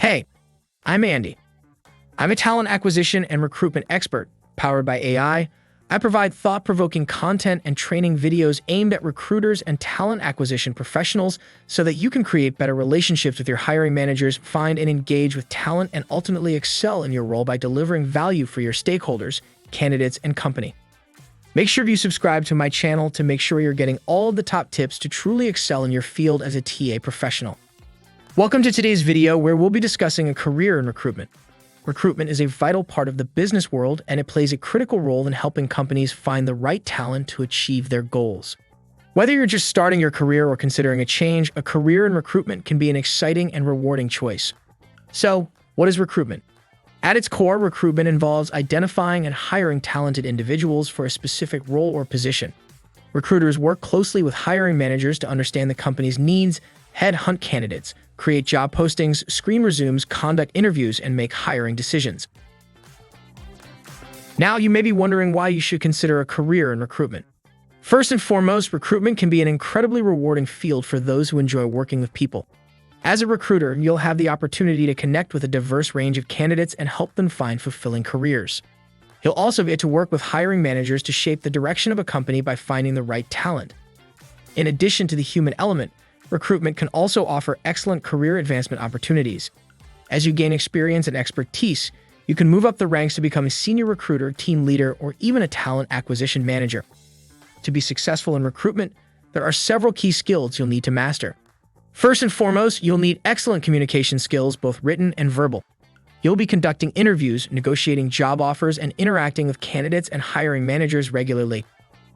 Hey, I'm Andy. I'm a talent acquisition and recruitment expert powered by AI. I provide thought-provoking content and training videos aimed at recruiters and talent acquisition professionals so that you can create better relationships with your hiring managers, find and engage with talent, and ultimately excel in your role by delivering value for your stakeholders, candidates, and company. Make sure you subscribe to my channel to make sure you're getting all of the top tips to truly excel in your field as a TA professional. Welcome to today's video where we'll be discussing a career in recruitment. Recruitment is a vital part of the business world, and it plays a critical role in helping companies find the right talent to achieve their goals. Whether you're just starting your career or considering a change, a career in recruitment can be an exciting and rewarding choice. So, what is recruitment? At its core, recruitment involves identifying and hiring talented individuals for a specific role or position. Recruiters work closely with hiring managers to understand the company's needs, headhunt candidates, create job postings, screen resumes, conduct interviews, and make hiring decisions. Now, you may be wondering why you should consider a career in recruitment. First and foremost, recruitment can be an incredibly rewarding field for those who enjoy working with people. As a recruiter, you'll have the opportunity to connect with a diverse range of candidates and help them find fulfilling careers. You'll also get to work with hiring managers to shape the direction of a company by finding the right talent. In addition to the human element, recruitment can also offer excellent career advancement opportunities. As you gain experience and expertise, you can move up the ranks to become a senior recruiter, team leader, or even a talent acquisition manager. To be successful in recruitment, there are several key skills you'll need to master. First and foremost, you'll need excellent communication skills, both written and verbal. You'll be conducting interviews, negotiating job offers, and interacting with candidates and hiring managers regularly.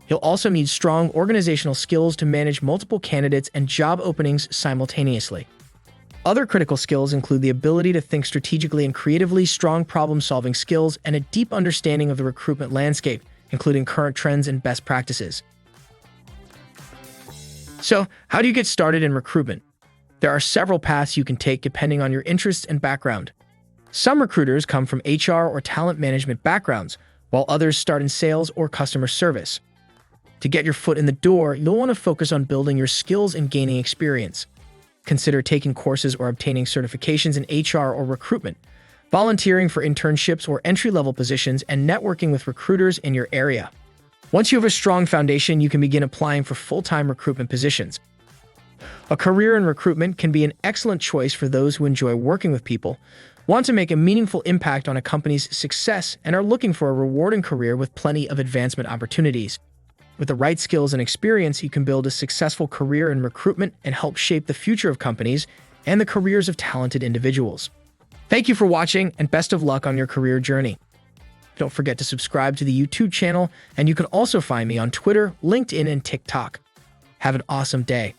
You'll also need strong organizational skills to manage multiple candidates and job openings simultaneously. Other critical skills include the ability to think strategically and creatively, strong problem-solving skills, and a deep understanding of the recruitment landscape, including current trends and best practices. So, how do you get started in recruitment? There are several paths you can take depending on your interests and background. Some recruiters come from HR or talent management backgrounds, while others start in sales or customer service. To get your foot in the door, you'll want to focus on building your skills and gaining experience. Consider taking courses or obtaining certifications in HR or recruitment, volunteering for internships or entry-level positions, and networking with recruiters in your area. Once you have a strong foundation, you can begin applying for full-time recruitment positions. A career in recruitment can be an excellent choice for those who enjoy working with people, want to make a meaningful impact on a company's success, and are looking for a rewarding career with plenty of advancement opportunities. With the right skills and experience, you can build a successful career in recruitment and help shape the future of companies and the careers of talented individuals. Thank you for watching, and best of luck on your career journey. Don't forget to subscribe to the YouTube channel, and you can also find me on Twitter, LinkedIn, and TikTok. Have an awesome day.